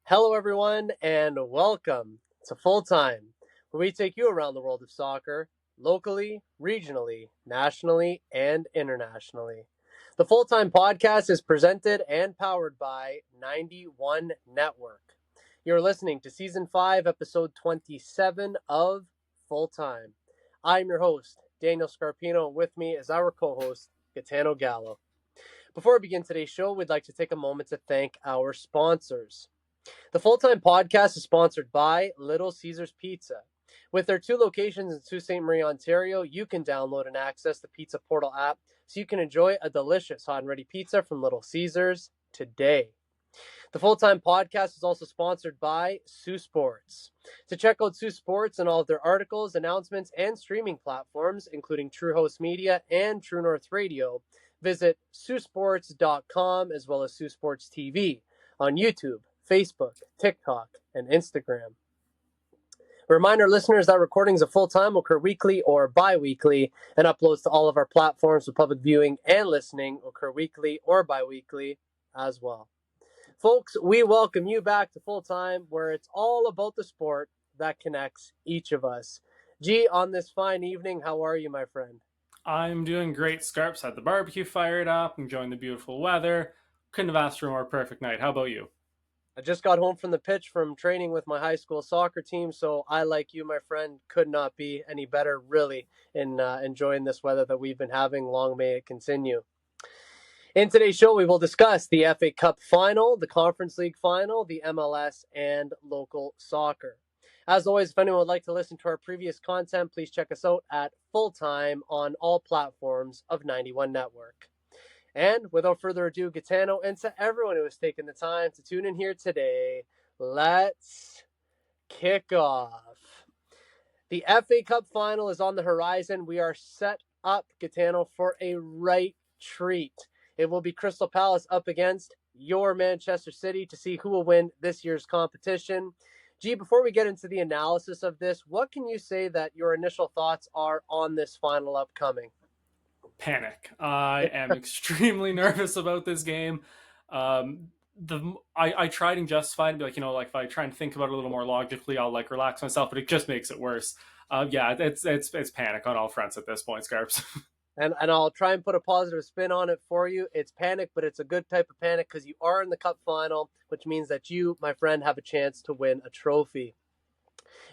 Hello, everyone, and welcome to Full Time, where we take you around the world of soccer, locally, regionally, nationally, and internationally. The Full Time podcast is presented and powered by 91 Network. You're listening to Season 5, Episode 27 of Full Time. I'm your host, Daniel Scarpino, and with me is our co host, Gitano Gallo. Before we begin today's show, we'd like to take a moment to thank our sponsors. The Full Time Podcast is sponsored by Little Caesars Pizza. With their 2 locations in Sault Ste. Marie, Ontario, you can download and access the Pizza Portal app so you can enjoy a delicious hot and ready pizza from Little Caesars today. The Full Time Podcast is also sponsored by Sioux Sports. To check out Sioux Sports and all of their articles, announcements, and streaming platforms, including True Host Media and True North Radio, visit siouxsports.com as well as Sioux Sports TV on YouTube, Facebook, TikTok, and Instagram. Remind our listeners that recordings of Full Time occur weekly or bi-weekly, and uploads to all of our platforms for public viewing and listening occur weekly or bi-weekly as well. Folks, we welcome you back to Full Time, where it's all about the sport that connects each of us. G, on this fine evening, how are you, my friend? I'm doing great, Scarps. Had the barbecue fired up, enjoying the beautiful weather. Couldn't have asked for a more perfect night. How about you? I just got home from the pitch from training with my high school soccer team, so I, like you, my friend, could not be any better, really, in enjoying this weather that we've been having. Long may it continue. In today's show, we will discuss the FA Cup final, the Conference League final, the MLS, and local soccer. As always, if anyone would like to listen to our previous content, please check us out at Full Time on all platforms of 91 Network. And without further ado, Gitano, and to everyone who has taken the time to tune in here today, let's kick off. The FA Cup final is on the horizon. We are set up, Gitano, for a right treat. It will be Crystal Palace up against your Manchester City to see who will win this year's competition. G, before we get into the analysis of this, what can you say that your initial thoughts are on this final upcoming? Panic. I am extremely nervous about this game. I tried and justified, like, if I try and think about it a little more logically, I'll relax myself, but it just makes it worse. It's panic on all fronts at this point, Scarps. And I'll try and put a positive spin on it for you. It's panic, but it's a good type of panic because you are in the cup final, which means that you, my friend, have a chance to win a trophy.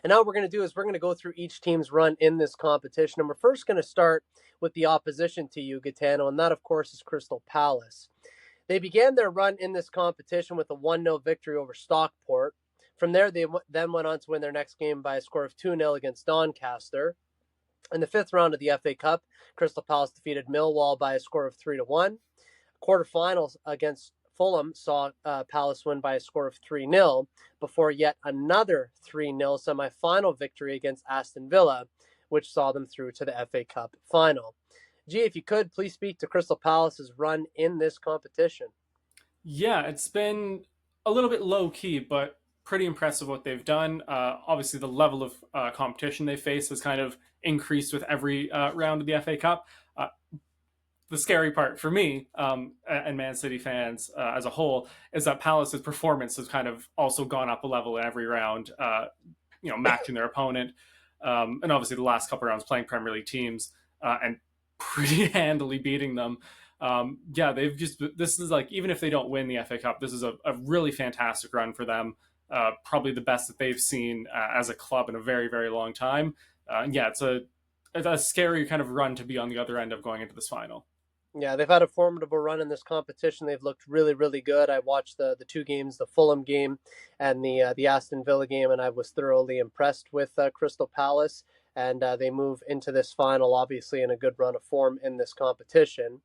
And now what we're going to do is we're going to go through each team's run in this competition. And we're first going to start with the opposition to you, Gitano, and that, of course, is Crystal Palace. They began their run in this competition with a 1-0 victory over Stockport. From there, they then went on to win their next game by a score of 2-0 against Doncaster. In the 5th round of the FA Cup, Crystal Palace defeated Millwall by a score of 3-1. Quarterfinals against Fulham saw Palace win by a score of 3-0 before yet another 3-0 semi-final victory against Aston Villa, which saw them through to the FA Cup final. G, if you could, please speak to Crystal Palace's run in this competition. Yeah, it's been a little bit low-key, but pretty impressive what they've done. Obviously, the level of competition they face has kind of increased with every round of the FA Cup. The scary part for me and Man City fans as a whole is that Palace's performance has kind of also gone up a level in every round, matching their opponent. And obviously the last couple of rounds playing Premier League teams and pretty handily beating them. This is even if they don't win the FA Cup, this is a really fantastic run for them. Probably the best that they've seen as a club in a very, very long time. It's a scary kind of run to be on the other end of going into this final. Yeah, they've had a formidable run in this competition. They've looked really, really good. I watched the 2 games, the Fulham game and the Aston Villa game, and I was thoroughly impressed with Crystal Palace. And they move into this final, obviously, in a good run of form in this competition.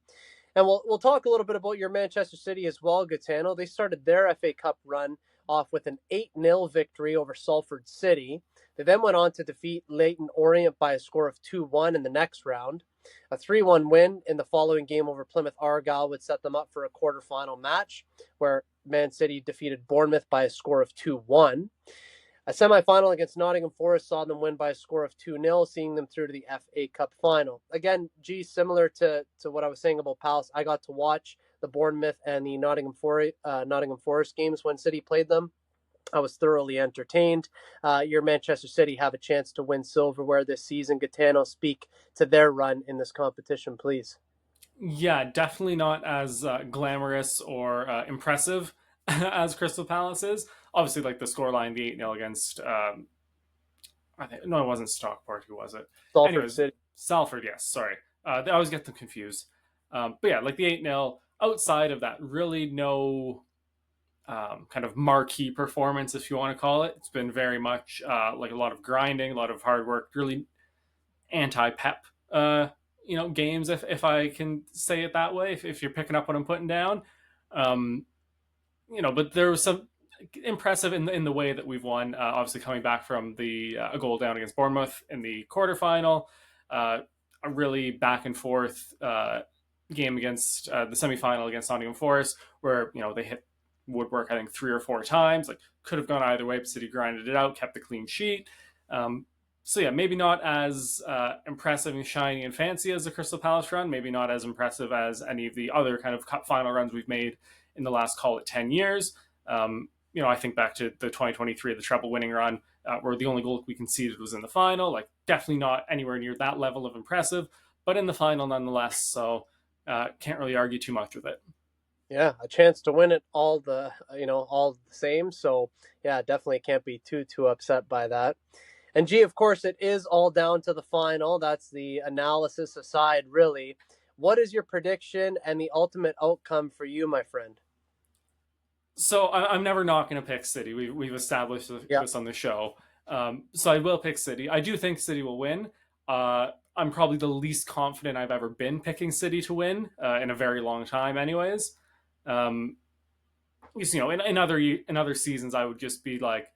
And we'll talk a little bit about your Manchester City as well, Gitano. They started their FA Cup run off with an 8-0 victory over Salford City. They then went on to defeat Leyton Orient by a score of 2-1 in the next round. A 3-1 win in the following game over Plymouth Argyle would set them up for a quarterfinal match where Man City defeated Bournemouth by a score of 2-1. A semifinal against Nottingham Forest saw them win by a score of 2-0, seeing them through to the FA Cup final. Again, G, similar to what I was saying about Palace, I got to watch the Bournemouth and the Nottingham Forest games when City played them. I was thoroughly entertained. Your Manchester City have a chance to win silverware this season. Gitano, speak to their run in this competition, please. Yeah, definitely not as glamorous or impressive as Crystal Palace is. Obviously, like the scoreline, the 8-0 against, I think, no, it wasn't Stockport. Who was it? Salford Anyways, City. Salford, yes, sorry. I always get them confused. But yeah, like the 8-0, outside of that, really no kind of marquee performance, if you want to call it. It's been very much like a lot of grinding, a lot of hard work, really anti-Pep, games, if I can say it that way. If you're picking up what I'm putting down, um, but there was some impressive in the way that we've won. Obviously, coming back from the a goal down against Bournemouth in the quarterfinal, uh, a really back and forth game against the semifinal against Nottingham Forest, where they hit woodwork, I think 3 or 4 times. Like, could have gone either way, but City grinded it out, kept the clean sheet. Um, so yeah, maybe not as impressive and shiny and fancy as the Crystal Palace run. Maybe not as impressive as any of the other kind of cup final runs we've made in the last, call it, 10 years. I think back to the 2023, the treble winning run, where the only goal we conceded was in the final. Like, definitely not anywhere near that level of impressive, but in the final nonetheless. So can't really argue too much with it. Yeah, a chance to win it all the same. So yeah, definitely can't be too upset by that. And of course, it is all down to the final. That's the analysis aside, really. What is your prediction and the ultimate outcome for you, my friend? So I'm never not going to pick City. We've established Yeah. this on the show. So I will pick City. I do think City will win. I'm probably the least confident I've ever been picking City to win in a very long time, anyways. Um, because, in other seasons I would just be like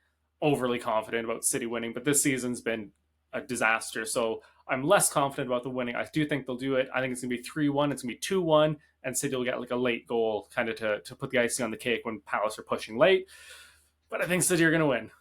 overly confident about City winning, but this season's been a disaster. So I'm less confident about the winning. I do think they'll do it. I think it's gonna be 3-1. It's gonna be 2-1, and City will get like a late goal, kind of to put the icing on the cake when Palace are pushing late. But I think City are gonna win.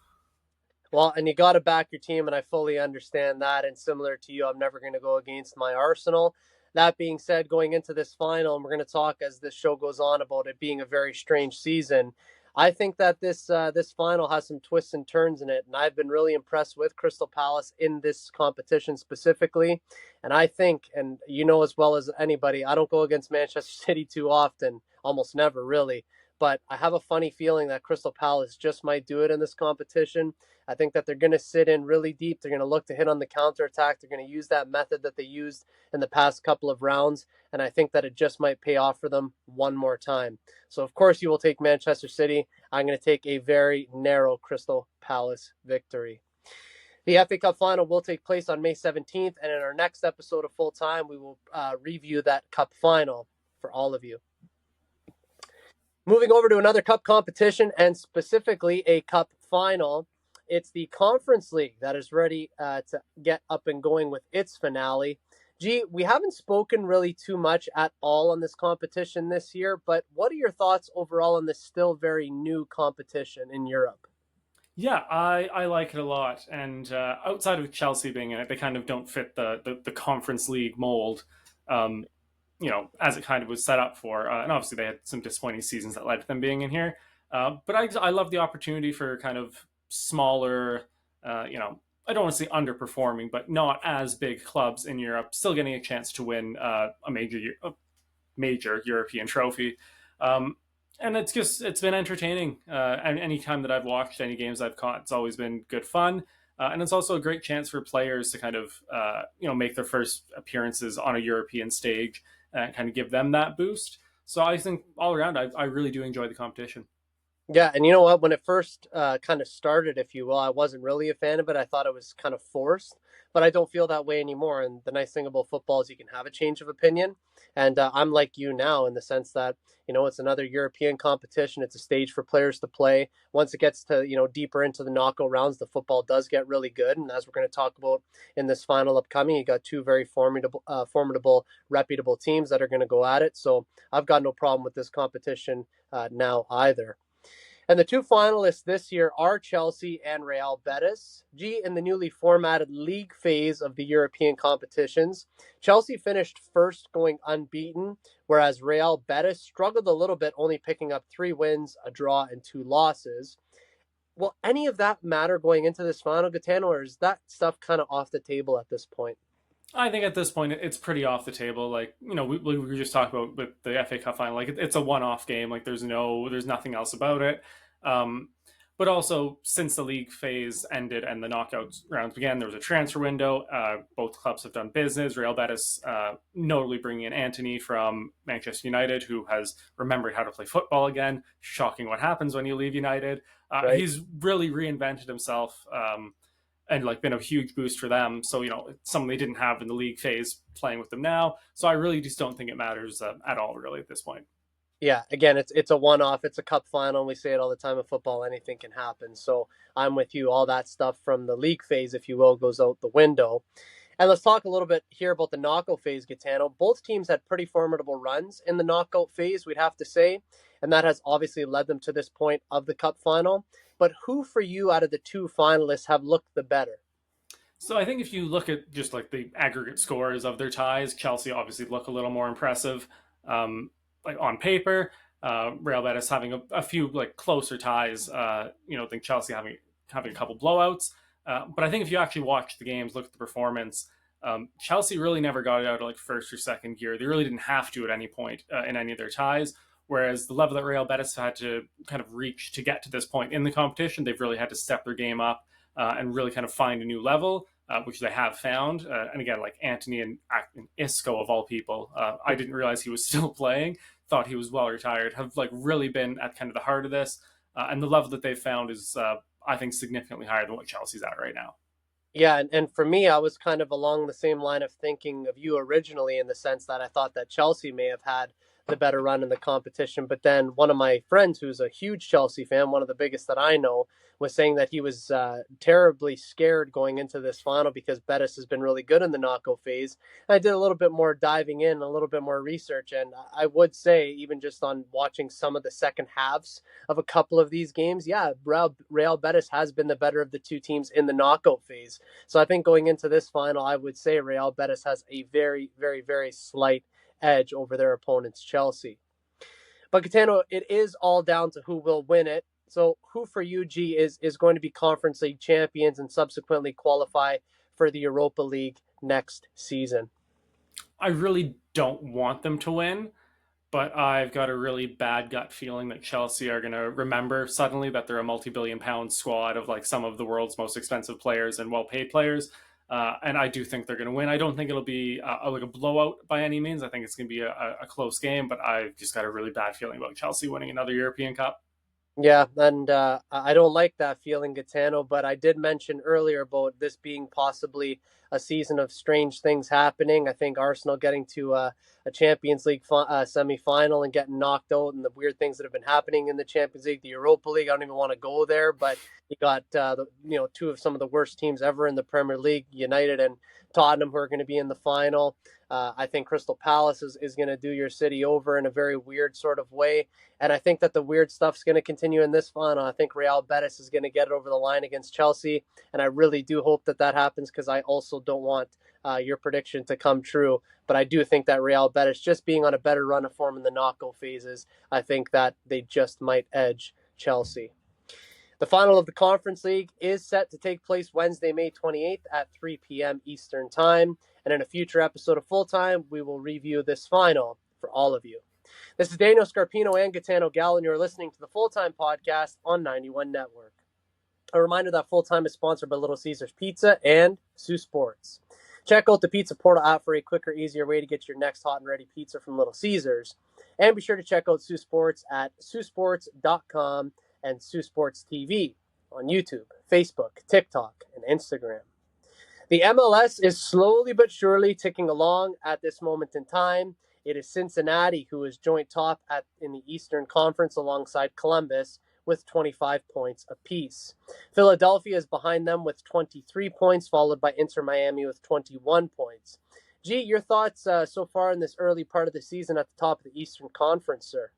Well, and you got to back your team, and I fully understand that. And similar to you, I'm never going to go against my Arsenal. That being said, going into this final, and we're going to talk as this show goes on about it being a very strange season. I think that this final has some twists and turns in it, and I've been really impressed with Crystal Palace in this competition specifically. And I think, and you know as well as anybody, I don't go against Manchester City too often, almost never really. But I have a funny feeling that Crystal Palace just might do it in this competition. I think that they're going to sit in really deep. They're going to look to hit on the counterattack. They're going to use that method that they used in the past couple of rounds. And I think that it just might pay off for them one more time. So, of course, you will take Manchester City. I'm going to take a very narrow Crystal Palace victory. The FA Cup final will take place on May 17th. And in our next episode of Full Time, we will review that cup final for all of you. Moving over to another cup competition and specifically a cup final. It's the Conference League that is ready to get up and going with its finale. We haven't spoken really too much at all on this competition this year, but what are your thoughts overall on this still very new competition in Europe? Yeah, I like it a lot. And outside of Chelsea being in it, they kind of don't fit the Conference League mold. Um, as it kind of was set up for. And obviously, they had some disappointing seasons that led to them being in here. But I love the opportunity for kind of smaller, I don't want to say underperforming, but not as big clubs in Europe still getting a chance to win a major European trophy. Um, and it's been entertaining. And any time that I've watched any games I've caught, it's always been good fun. And it's also a great chance for players to kind of make their first appearances on a European stage and kind of give them that boost. So I think all around, I really do enjoy the competition. Yeah, and you know what? When it first kind of started, if you will, I wasn't really a fan of it. I thought it was kind of forced, but I don't feel that way anymore. And the nice thing about football is you can have a change of opinion. And I'm like you now in the sense that, it's another European competition. It's a stage for players to play. Once it gets to, deeper into the knockout rounds, the football does get really good. And as we're going to talk about in this final upcoming, you got two very formidable, reputable teams that are going to go at it. So I've got no problem with this competition now either. And the two finalists this year are Chelsea and Real Betis. In the newly formatted league phase of the European competitions, Chelsea finished first going unbeaten, whereas Real Betis struggled a little bit, only picking up 3 wins, a draw, and 2 losses. Will any of that matter going into this final, Gitano, or is that stuff kind of off the table at this point? I think at this point it's pretty off the table. Like, we were just talking about with the FA Cup final. Like, it's a one-off game. Like, there's nothing else about it. Um, but also, since the league phase ended and the knockout rounds began, there was a transfer window. Both clubs have done business. Real Betis, notably bringing in Anthony from Manchester United, who has remembered how to play football again. Shocking what happens when you leave United. Right? He's really reinvented himself. And like been a huge boost for them. So it's something they didn't have in the league phase playing with them now. So I really just don't think it matters at all, really, at this point. Yeah, again, it's a one-off. It's a cup final. We say it all the time in football. Anything can happen. So I'm with you. All that stuff from the league phase, if you will, goes out the window. And let's talk a little bit here about the knockout phase, Gitano. Both teams had pretty formidable runs in the knockout phase, we'd have to say, and that has obviously led them to this point of the cup final. But who for you out of the two finalists have looked the better? So I think if you look at just like the aggregate scores of their ties, Chelsea obviously look a little more impressive, like on paper. Real Betis having a few like closer ties. I think Chelsea having a couple blowouts. But I think if you actually watch the games, look at the performance, Chelsea really never got it out of like first or second gear. They really didn't have to at any point in any of their ties. Whereas the level that Real Betis had to kind of reach to get to this point in the competition, they've really had to step their game up and really kind of find a new level, which they have found. And again, like Anthony and Isco of all people, I didn't realize he was still playing. Thought he was well retired. Have like really been at kind of the heart of this, and the level that they've found is, I think, significantly higher than what Chelsea's at right now. Yeah, and for me, I was kind of along the same line of thinking of you originally in the sense that I thought that Chelsea may have had the better run in the competition. But then one of my friends, who's a huge Chelsea fan, one of the biggest that I know, was saying that he was terribly scared going into this final because Betis has been really good in the knockout phase. And I did a little bit more diving in, a little bit more research, and I would say, even just on watching some of the second halves of a couple of these games, yeah, Real Betis has been the better of the two teams in the knockout phase. So I think going into this final, I would say Real Betis has a very, very, very slight edge over their opponents, Chelsea. But Catano, it is all down to who will win it. So who for you, G, is going to be Conference League champions and subsequently qualify for the Europa League next season? I really don't want them to win, but I've got a really bad gut feeling that Chelsea are going to remember suddenly that they're a multi-billion-pound squad of like some of the world's most expensive players and well-paid players. And I do think they're going to win. I don't think it'll be like a blowout by any means. I think it's going to be a close game, but I've just got a really bad feeling about Chelsea winning another European Cup. Yeah, and I don't like that feeling, Gitano, but I did mention earlier about this being possibly a season of strange things happening. I think Arsenal getting to a Champions League semi-final and getting knocked out, and the weird things that have been happening in the Champions League, the Europa League. I don't even want to go there, but you got two of some of the worst teams ever in the Premier League, United and Tottenham, who are going to be in the final. I think Crystal Palace is going to do your city over in a very weird sort of way. And I think that the weird stuff's going to continue in this final. I think Real Betis is going to get it over the line against Chelsea. And I really do hope that that happens because I also don't want your prediction to come true. But I do think that Real Betis, just being on a better run of form in the knockout phases, I think that they just might edge Chelsea. The final of the Conference League is set to take place Wednesday, May 28th at 3 p.m. Eastern Time. And in a future episode of Full Time, we will review this final for all of you. This is Daniel Scarpino and Gitano Gallo, and you're listening to the Full Time Podcast on 91 Network. A reminder that Full Time is sponsored by Little Caesars Pizza and Sioux Sports. Check out the Pizza Portal app for a quicker, easier way to get your next hot and ready pizza from Little Caesars. And be sure to check out Sioux Sports at siouxsports.com and Sioux Sports TV on YouTube, Facebook, TikTok, and Instagram. The MLS is slowly but surely ticking along at this moment in time. It is Cincinnati who is joint top in the Eastern Conference alongside Columbus with 25 points apiece. Philadelphia is behind them with 23 points, followed by Inter Miami with 21 points. G, your thoughts so far in this early part of the season at the top of the Eastern Conference, sir?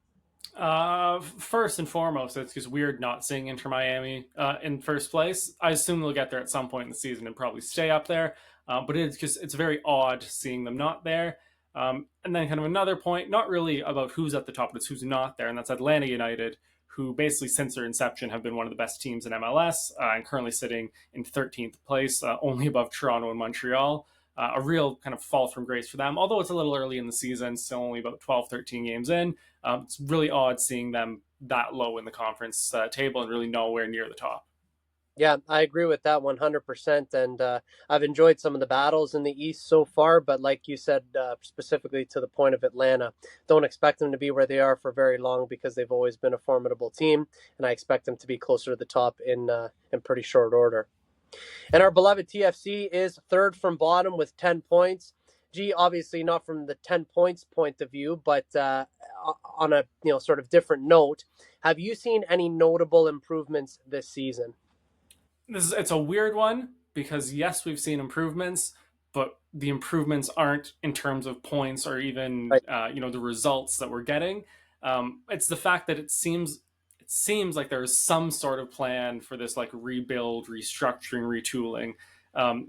First and foremost, it's just weird not seeing Inter Miami in first place. I assume they'll get there at some point in the season and probably stay up there. But it's very odd seeing them not there. And then kind of another point, not really about who's at the top, but it's who's not there, and that's Atlanta United, who basically since their inception have been one of the best teams in MLS and currently sitting in 13th place, only above Toronto and Montreal. A real kind of fall from grace for them, although it's a little early in the season, still only about 12, 13 games in. It's really odd seeing them that low in the conference table and really nowhere near the top. Yeah, I agree with that 100%. And I've enjoyed some of the battles in the East so far. But like you said, specifically to the point of Atlanta, don't expect them to be where they are for very long because they've always been a formidable team. And I expect them to be closer to the top in pretty short order. And our beloved TFC is third from bottom with 10 points. Gee, obviously not from the 10 points point of view, but on a sort of different note, have you seen any notable improvements this season? It's a weird one because yes, we've seen improvements, but the improvements aren't in terms of points or even Right. the results that we're getting. It's the fact that it seems like there's some sort of plan for this like rebuild, restructuring, retooling.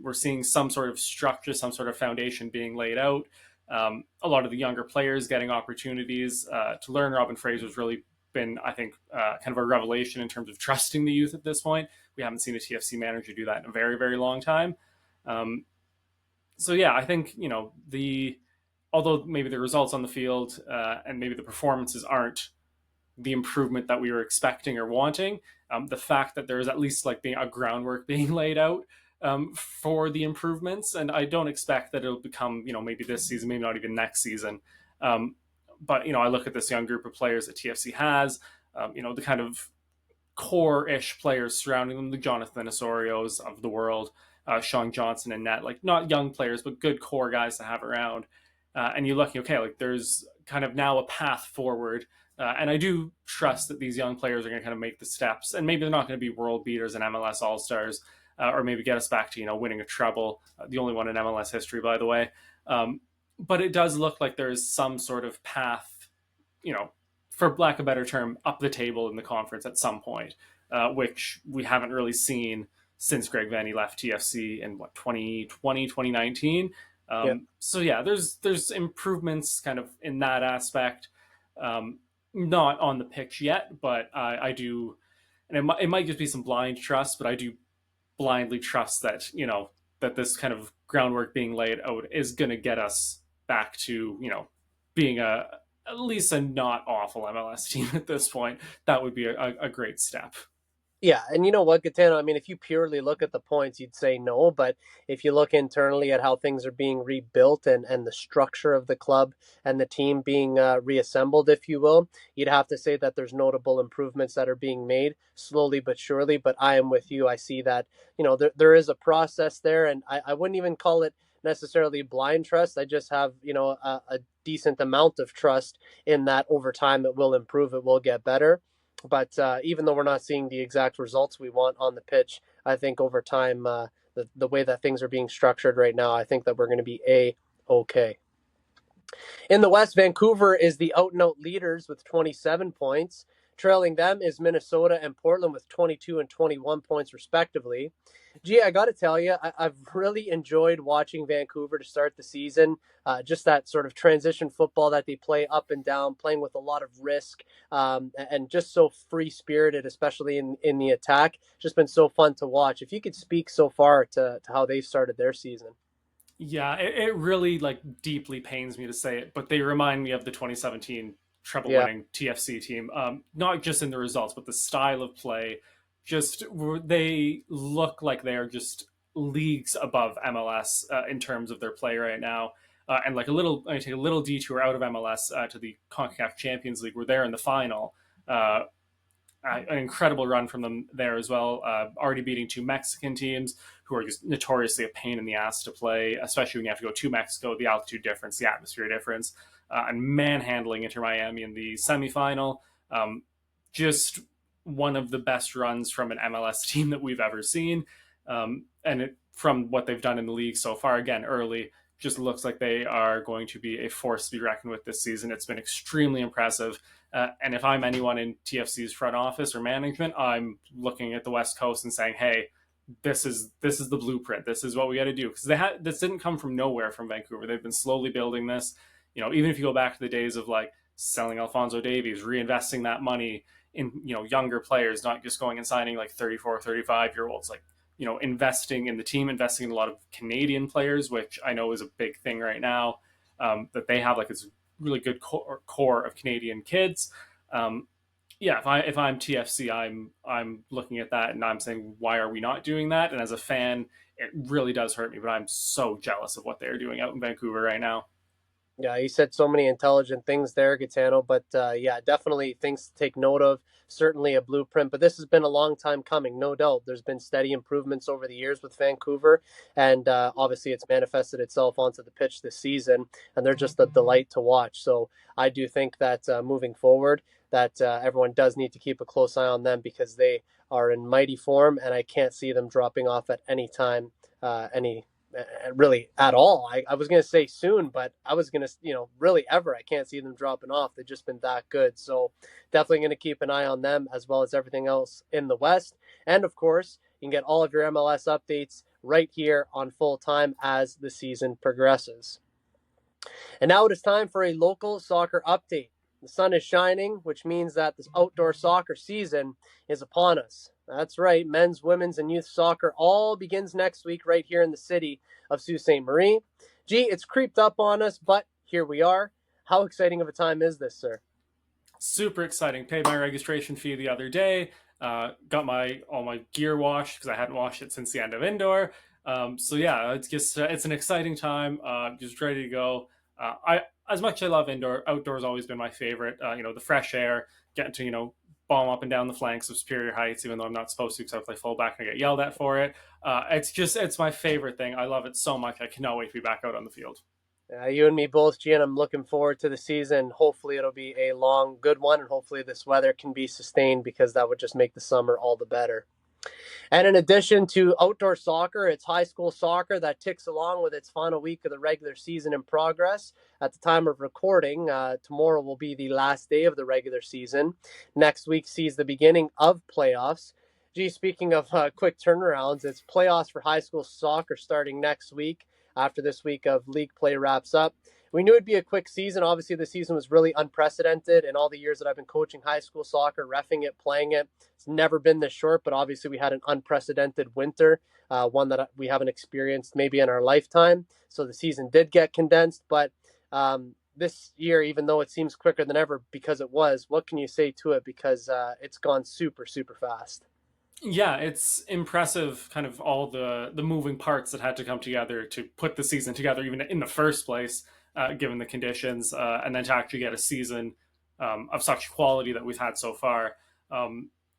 We're seeing some sort of structure, some sort of foundation being laid out. A lot of the younger players getting opportunities to learn. Robin Fraser's really been, I think, kind of a revelation in terms of trusting the youth at this point. We haven't seen a TFC manager do that in a very, very long time. Um, so yeah, I think the although maybe the results on the field and maybe the performances aren't the improvement that we were expecting or wanting, the fact that there is at least like being a groundwork being laid out for the improvements, and I don't expect that it'll become maybe this season, maybe not even next season. Um, but I look at this young group of players that TFC has, the kind of core-ish players surrounding them, the Jonathan Osorios of the world, Sean Johnson and net, like not young players, but good core guys to have around. And you're looking, okay, like there's kind of now a path forward. And I do trust that these young players are going to kind of make the steps, and maybe they're not going to be world beaters and MLS All Stars, or maybe get us back to winning a treble, the only one in MLS history, by the way. But it does look like there is some sort of path, for lack of a better term, up the table in the conference at some point, which we haven't really seen since Greg Vanney left TFC in 2020, 2019. Yeah. So yeah, there's improvements kind of in that aspect. Not on the pitch yet, but I do, and it might just be some blind trust, but I do blindly trust that that this kind of groundwork being laid out is going to get us back to being at least a not awful MLS team at this point. That would be a great step. Yeah, and you know what, Gitano? I mean, if you purely look at the points, you'd say no. But if you look internally at how things are being rebuilt and the structure of the club and the team being reassembled, if you will, you'd have to say that there's notable improvements that are being made slowly but surely. But I am with you. I see that, there is a process there, and I wouldn't even call it necessarily blind trust. I just have, a decent amount of trust in that over time it will improve, it will get better. But even though we're not seeing the exact results we want on the pitch, I think over time, the way that things are being structured right now, I think that we're going to be okay. In the West, Vancouver is the out and out leaders with 27 points. Trailing them is Minnesota and Portland with 22 and 21 points, respectively. Gee, I got to tell you, I've really enjoyed watching Vancouver to start the season. Just that sort of transition football that they play up and down, playing with a lot of risk, and just so free spirited, especially in the attack. Just been so fun to watch. If you could speak so far to how they've started their season. Yeah, it really like deeply pains me to say it, but they remind me of the 2017 treble Yeah. winning TFC team. Not just in the results, but the style of play. Just they look like they are just leagues above MLS in terms of their play right now. And like I take a little detour out of MLS to the CONCACAF Champions League. We're there in the final. Uh, an incredible run from them there as well. Already beating two Mexican teams who are just notoriously a pain in the ass to play, especially when you have to go to Mexico, the altitude difference, the atmosphere difference, and manhandling Inter Miami in the semifinal. Just one of the best runs from an MLS team that we've ever seen. From what they've done in the league so far, again, early, just looks like they are going to be a force to be reckoned with this season. It's been extremely impressive. And if I'm anyone in TFC's front office or management, I'm looking at the West Coast and saying, "Hey, this is the blueprint. This is what we got to do." Because this didn't come from nowhere from Vancouver. They've been slowly building this. Even if you go back to the days of like selling Alfonso Davies, reinvesting that money in younger players, not just going and signing like 34, 35 year olds, like investing in the team, investing in a lot of Canadian players, which I know is a big thing right now. That they have like this really good core of Canadian kids. Um, yeah, if I'm TFC, I'm looking at that and I'm saying, why are we not doing that? And as a fan, it really does hurt me, but I'm so jealous of what they're doing out in Vancouver right now. Yeah, you said so many intelligent things there, Gitano. But yeah, definitely things to take note of. Certainly a blueprint, but this has been a long time coming, no doubt. There's been steady improvements over the years with Vancouver, and obviously it's manifested itself onto the pitch this season, and they're just a delight to watch. So I do think that moving forward, that everyone does need to keep a close eye on them because they are in mighty form, and I can't see them dropping off at any time, any really at all. I was going to say soon, but I was going to, really ever. I can't see them dropping off. They've just been that good. So definitely going to keep an eye on them as well as everything else in the West. And of course, you can get all of your MLS updates right here on Full Time as the season progresses. And now it is time for a local soccer update. The sun is shining, which means that this outdoor soccer season is upon us. That's right, men's, women's, and youth soccer all begins next week right here in the city of Sault Ste. Marie. Gee, it's creeped up on us, but here we are. How exciting of a time is this, sir? Super exciting. Paid my registration fee the other day. Got my all my gear washed because I hadn't washed it since the end of indoor. So yeah, it's just it's an exciting time. Just ready to go. I as much as I love indoor, outdoor has always been my favorite. The fresh air, getting to bomb up and down the flanks of Superior Heights, even though I'm not supposed to because I play fullback and I get yelled at for it. It's my favorite thing. I love it so much. I cannot wait to be back out on the field. You and me both, Gian. I'm looking forward to the season. Hopefully, it'll be a long, good one, and hopefully, this weather can be sustained because that would just make the summer all the better. And in addition to outdoor soccer, it's high school soccer that ticks along with its final week of the regular season in progress. At the time of recording, tomorrow will be the last day of the regular season. Next week sees the beginning of playoffs. Gee, speaking of quick turnarounds, it's playoffs for high school soccer starting next week after this week of league play wraps up. We knew it'd be a quick season. Obviously, the season was really unprecedented in all the years that I've been coaching high school soccer, reffing it, playing it. It's never been this short, but obviously we had an unprecedented winter, one that we haven't experienced maybe in our lifetime. So the season did get condensed, but this year, even though it seems quicker than ever because it was, what can you say to it? Because it's gone super, super fast. Yeah, it's impressive, kind of all the moving parts that had to come together to put the season together, even in the first place, given the conditions, and then to actually get a season of such quality that we've had so far.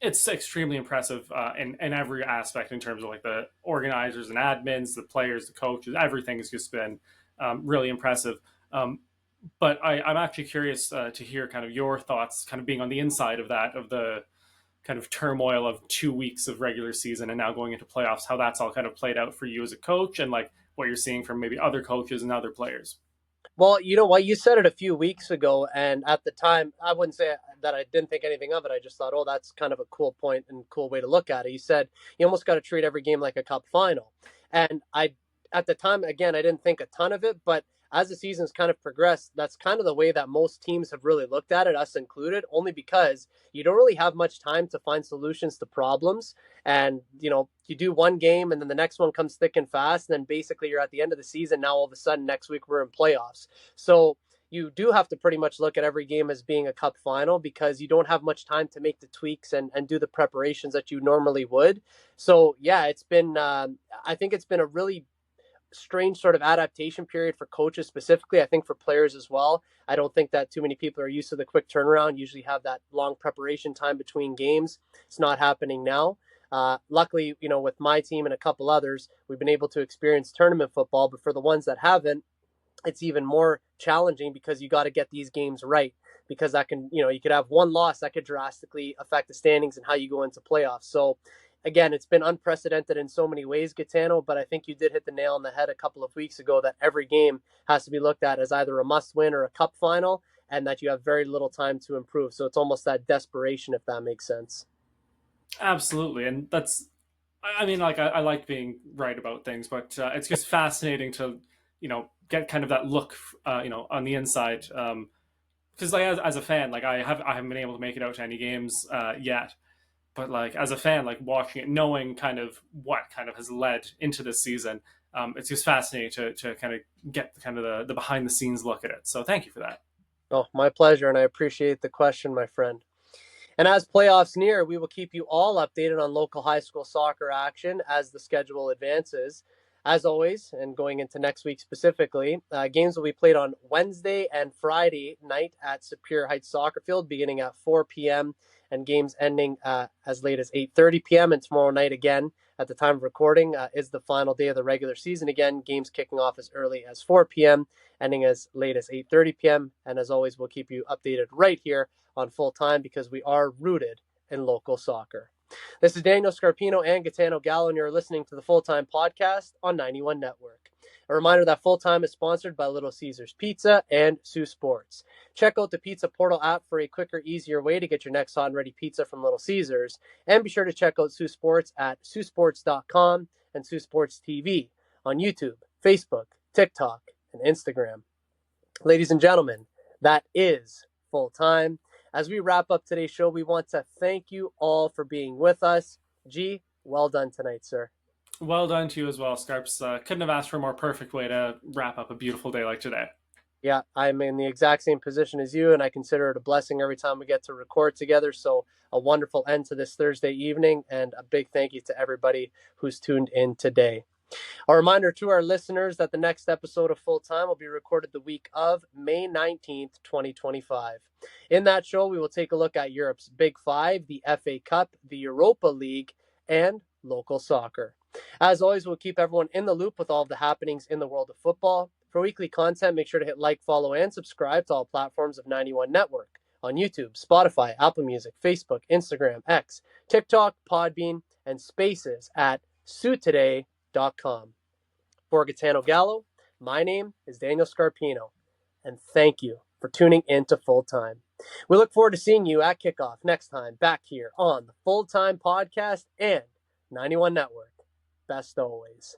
It's extremely impressive in every aspect in terms of like the organizers and admins, the players, the coaches, everything has just been really impressive. But I'm actually curious to hear kind of your thoughts, kind of being on the inside of that, of the kind of turmoil of 2 weeks of regular season and now going into playoffs, how that's all kind of played out for you as a coach and like what you're seeing from maybe other coaches and other players. Well, you know what? You said it a few weeks ago, and at the time, I wouldn't say that I didn't think anything of it. I just thought, oh, that's kind of a cool point and cool way to look at it. You said you almost got to treat every game like a cup final. And at the time, again, I didn't think a ton of it, but as the season's kind of progressed, that's kind of the way that most teams have really looked at it, us included, only because you don't really have much time to find solutions to problems. And, you do one game and then the next one comes thick and fast. And then basically you're at the end of the season. Now, all of a sudden, next week we're in playoffs. So you do have to pretty much look at every game as being a cup final because you don't have much time to make the tweaks and do the preparations that you normally would. So, yeah, I think it's been a really strange sort of adaptation period for coaches specifically. I think for players as well. I don't think that too many people are used to the quick turnaround, usually have that long preparation time between games. It's not happening now. Luckily, with my team and a couple others, we've been able to experience tournament football. But for the ones that haven't, it's even more challenging because you got to get these games right. Because that can, you could have one loss that could drastically affect the standings and how you go into playoffs. So, again, it's been unprecedented in so many ways, Gitano, but I think you did hit the nail on the head a couple of weeks ago that every game has to be looked at as either a must win or a cup final, and that you have very little time to improve. So it's almost that desperation, if that makes sense. Absolutely. And that's, I mean, like, I like being right about things, but it's just fascinating to, get kind of that look, on the inside. because like as a fan, like I haven't been able to make it out to any games yet, but like as a fan, like watching it, knowing kind of what kind of has led into this season, it's just fascinating to kind of get kind of the behind the scenes look at it. So thank you for that. Oh, my pleasure, and I appreciate the question, my friend. And as playoffs near, we will keep you all updated on local high school soccer action as the schedule advances. As always, and going into next week specifically, games will be played on Wednesday and Friday night at Superior Heights Soccer Field, beginning at 4 p.m. and games ending as late as 8:30 p.m. And tomorrow night again, at the time of recording, is the final day of the regular season. Again, games kicking off as early as 4 p.m., ending as late as 8:30 p.m. And as always, we'll keep you updated right here on Full Time because we are rooted in local soccer. This is Daniel Scarpino and Gitano Gallo, and you're listening to the Full Time Podcast on 91 Network. A reminder that Full Time is sponsored by Little Caesars Pizza and Sioux Sports. Check out the Pizza Portal app for a quicker, easier way to get your next hot and ready pizza from Little Caesars. And be sure to check out Sioux Sports at siouxsports.com and Sioux Sports TV on YouTube, Facebook, TikTok, and Instagram. Ladies and gentlemen, that is Full Time. As we wrap up today's show, we want to thank you all for being with us. G, well done tonight, sir. Well done to you as well, Scarps. Couldn't have asked for a more perfect way to wrap up a beautiful day like today. Yeah, I'm in the exact same position as you, and I consider it a blessing every time we get to record together. So, a wonderful end to this Thursday evening, and a big thank you to everybody who's tuned in today. A reminder to our listeners that the next episode of Full Time will be recorded the week of May 19th, 2025. In that show, we will take a look at Europe's Big Five, the FA Cup, the Europa League, and local soccer. As always, we'll keep everyone in the loop with all of the happenings in the world of football. For weekly content, make sure to hit like, follow, and subscribe to all platforms of 91 Network on YouTube, Spotify, Apple Music, Facebook, Instagram, X, TikTok, Podbean, and Spaces at SueToday.com. For Gitano Gallo, my name is Daniel Scarpino, and thank you for tuning in to Full Time. We look forward to seeing you at kickoff next time back here on the Full Time Podcast and 91 Network. Best always.